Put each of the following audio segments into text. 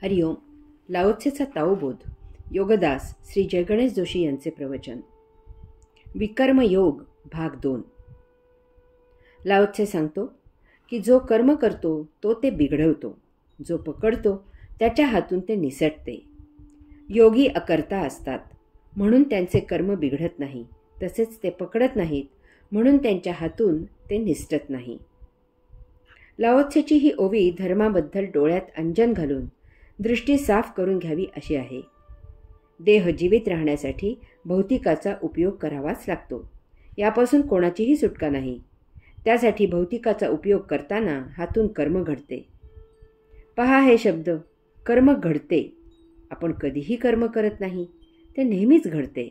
हरिओम. लाओत्सेचा ताओबोध. योगदास श्री जयगणेश जोशी यांचे प्रवचन. विकर्म योग भाग 2. लाओत्से सांगतो की जो कर्म करतो तो ते बिघडवतो, जो पकडतो त्याच्या हातून ते निसटते. योगी अकर्ता असतात म्हणून त्यांचे कर्म बिघडत नाही, तसेच ते पकडत नाहीत म्हणून त्यांच्या हातून ते निसटत नाही. लाओत्सेची ही ओवी धर्माबद्दल डोळ्यात अंजन घालून दृष्टी साफ करून घ्यावी अशी आहे. देह जीवित राहण्यासाठी भौतिकाचा उपयोग करावाच लागतो, यापासून कोणाचीही सुटका नाही. त्यासाठी भौतिकाचा उपयोग करताना हातून कर्म घडते. पहा हे शब्द, कर्म घडते. आपण कधीही कर्म करत नाही, ते नेहमीच घडते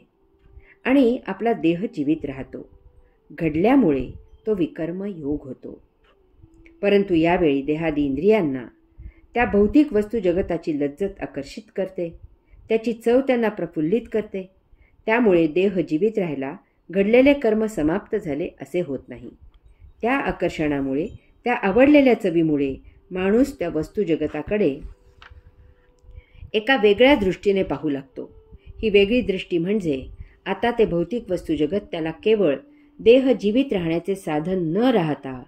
आणि आपला देह जीवित राहतो. घडल्यामुळे तो विकर्म योग होतो. परंतु यावेळी देहादी इंद्रियांना त्या भौतिक वस्तू जगताची लज्जत आकर्षित करते, त्याची चव त्यांना प्रफुल्लित करते. त्यामुळे देह जीवित राहिला, घडलेले कर्म समाप्त झाले असे होत नाही. त्या आकर्षणामुळे, त्या आवडलेल्या चवीमुळे माणूस त्या वस्तू जगताकडे एका वेगळ्या दृष्टीने पाहू लागतो. ही वेगळी दृष्टी म्हणजे आता ते भौतिक वस्तू जगत त्याला केवळ देह जीवित राहण्याचे साधन न राहता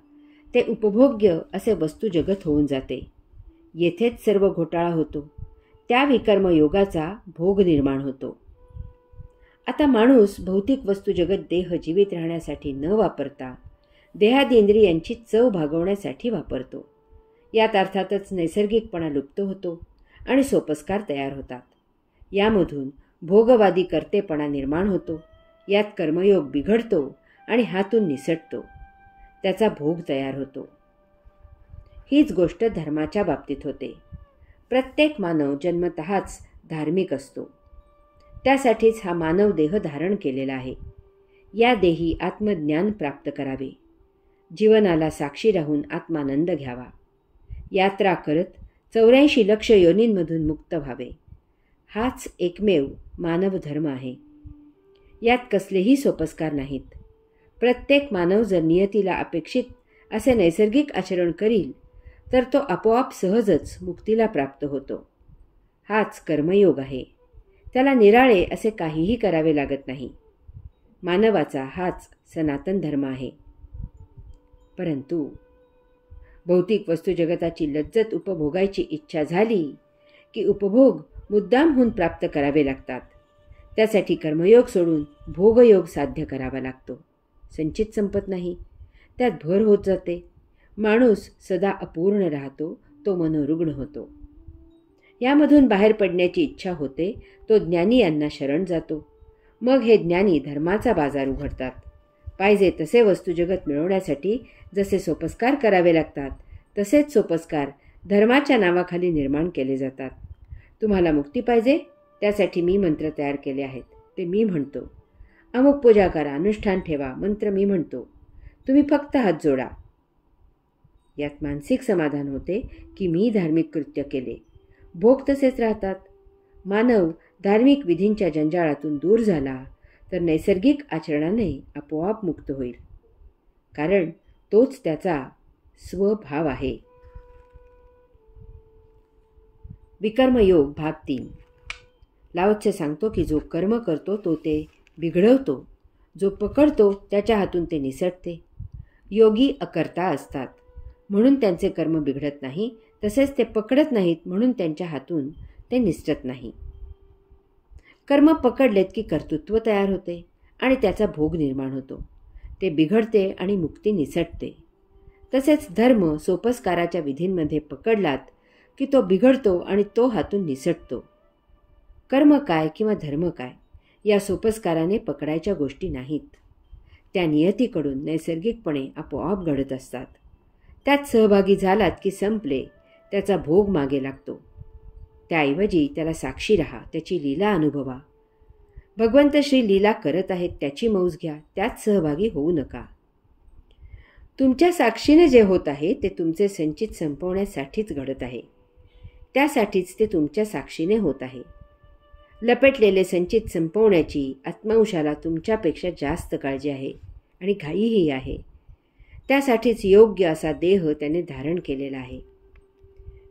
ते उपभोग्य असे वस्तू जगत होऊन जाते. येथेच सर्व घोटाळा होतो. त्या विकर्म योगाचा भोग निर्माण होतो. आता माणूस भौतिक वस्तू जगत देह जीवित राहण्यासाठी न वापरता देहादेंद्रियांची चव भागवण्यासाठी वापरतो. यात अर्थातच नैसर्गिकपणा लुप्त होतो आणि सोपस्कार तयार होतात. यामधून भोगवादी कर्तेपणा निर्माण होतो. यात कर्मयोग बिघडतो आणि हातून निसटतो. त्याचा भोग तयार होतो. हीच गोष्ट धर्माच्या बाबतीत होते. प्रत्येक मानव जन्मतःच धार्मिक असतो. त्यासाठीच हा मानव देह धारण केलेला आहे. या देही आत्मज्ञान प्राप्त करावे, जीवनाला साक्षी राहून आत्मानंद घ्यावा, यात्रा करत 84 लक्ष योनींमधून मुक्त व्हावे. हाच एकमेव मानव धर्म आहे. यात कसलेही सोपस्कार नाहीत. प्रत्येक मानव जर नियतीला अपेक्षित असे नैसर्गिक आचरण करील तर तो आपोआप सहजच मुक्तीला प्राप्त होतो. हाच कर्मयोग आहे. त्याला निराळे असे काहीही करावे लागत नाही. मानवाचा हाच सनातन धर्म आहे. परंतु भौतिक वस्तू जगताची लज्जत उपभोगायची इच्छा झाली की उपभोग मुद्दामहून प्राप्त करावे लागतात. त्यासाठी कर्मयोग सोडून भोगयोग साध्य करावा लागतो. संचित संपत नाही, त्यात भर होत जाते. माणूस सदा अपूर्ण राहतो, तो मनोरुग्ण होतो. यामधून बाहेर पडण्याची इच्छा होते, तो ज्ञानी यांना शरण जातो. मग हे ज्ञानी धर्माचा बाजार उघडतात. पाहिजे तसे वस्तू जगत मिळवण्यासाठी जसे सोपस्कार करावे लागतात, तसेच सोपस्कार धर्माच्या नावाखाली निर्माण केले जातात. तुम्हाला मुक्ती पाहिजे, त्यासाठी मी मंत्र तयार केले आहेत, ते मी म्हणतो. अमुक पूजा करा, अनुष्ठान ठेवा, मंत्र मी म्हणतो, तुम्ही फक्त हात जोडा. यात मानसिक समाधान होते की मी धार्मिक कृत्य केले. भोग तसेच राहतात. मानव धार्मिक विधींच्या जंजाळातून दूर झाला तर नैसर्गिक आचरणाने आपोआप मुक्त होईल, कारण तोच त्याचा स्वभाव आहे. विकर्मयोग भाग 3. लाओत्से सांगतो की जो कर्म करतो तो ते बिघडवतो, जो पकडतो त्याच्या हातून ते निसटते. योगी अकर्ता असतात म्हणून त्यांचे कर्म बिघडत नाही, तसेच ते पकडत नाहीत म्हणून त्यांच्या हातून ते निसटत नाही. कर्म पकडलेत की कर्तृत्व तयार होते आणि त्याचा भोग निर्माण होतो. ते बिघडते आणि मुक्ती निसटते. तसेच धर्म सोपस्काराच्या विधींमध्ये पकडलात की तो बिघडतो आणि तो हातून निसटतो. कर्म काय किंवा धर्म काय या सोपस्काराने पकडायच्या गोष्टी नाहीत. त्या नियतीकडून नैसर्गिकपणे आपोआप घडत असतात. त्यात सहभागी झालात की संपले, त्याचा भोग मागे लागतो. त्याऐवजी त्याला साक्षी राहा, त्याची लीला अनुभवा. भगवंत श्री लीला करत आहेत त्याची मौज घ्या, त्यात सहभागी होऊ नका. तुमच्या साक्षीने जे होत आहे ते तुमचे संचित संपवण्यासाठीच घडत आहे. त्यासाठीच ते तुमच्या साक्षीने होत आहे. लपेटलेले संचित संपवण्याची आत्मांशाला तुमच्यापेक्षा जास्त काळजी आहे आणि घाईही आहे. त्यासाठीच योग्य असा देह त्याने धारण केलेला आहे.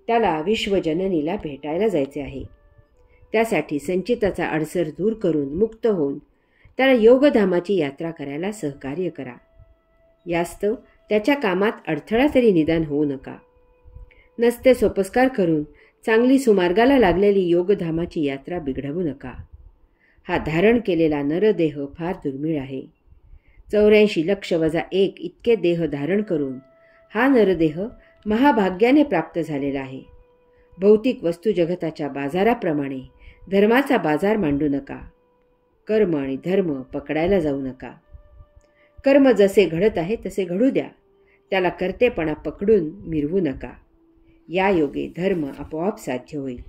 त्याला विश्वजननीला भेटायला जायचे आहे. त्यासाठी संचिताचा अडसर दूर करून मुक्त होऊन त्याला योगधामाची यात्रा करायला सहकार्य करा. यास्तव त्याच्या कामात अडथळा तरी निदान होऊ नका. नसते सोपस्कार करून चांगली सुमार्गाला लागलेली योगधामाची यात्रा बिघडवू नका. हा धारण केलेला नरदेह फार दुर्मिळ आहे. 84,00,000-1 इतके देह धारण करून हा नरदेह महाभाग्याने प्राप्त झालेला आहे. भौतिक वस्तू जगताच्या बाजाराप्रमाणे धर्माचा बाजार मांडू नका. कर्म आणि धर्म पकडायला जाऊ नका. कर्म जसे घडत आहे तसे घडू द्या. त्याला कर्तेपणा पकडून मिरवू नका. या योगे धर्म आपोआप साध्य होईल.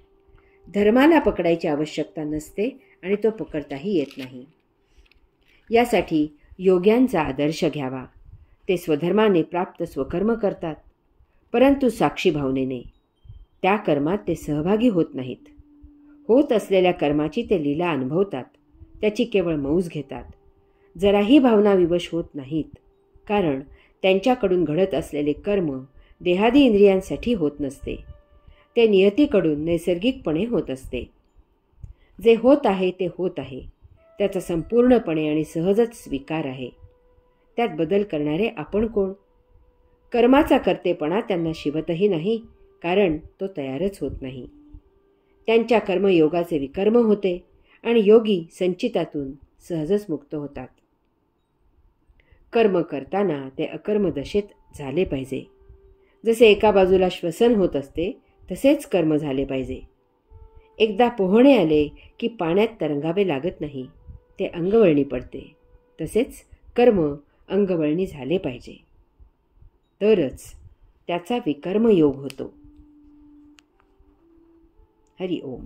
धर्माला पकडायची आवश्यकता नसते आणि तो पकडताही येत नाही. यासाठी योग्यांचा आदर्श घ्यावा. ते स्वधर्माने प्राप्त स्वकर्म करतात, परंतु साक्षी भावनेने. त्या कर्मात ते सहभागी होत नाहीत. होत असलेल्या कर्माची ते लीला अनुभवतात, त्याची केवळ मौज घेतात. जराही भावना विवश होत नाहीत, कारण त्यांच्याकडून घडत असलेले कर्म देहादी इंद्रियांसाठी होत नसते. ते नियतीकडून नैसर्गिकपणे होत असते. जे होत आहे ते होत आहे. त्याचा संपूर्णपणे आणि सहजच स्वीकार आहे. त्यात बदल करणारे आपण कोण? कर्माचा कर्तेपणा त्यांना शिवतही नाही, कारण तो तयारच होत नाही. त्यांच्या कर्मयोगाचे विकर्म होते आणि योगी संचितातून सहजच मुक्त होतात. कर्म करताना ते अकर्मदशेत झाले पाहिजे. जसे एका बाजूला श्वसन होत असते तसेच कर्म झाले पाहिजे. एकदा पोहणे आले की पाण्यात तरंगावे लागत नाही, ते अंगवळणी पडते. तसेच कर्म अंगवळणी झाले पाहिजे, तरच त्याचा विकर्म योग होतो. हरि ओम.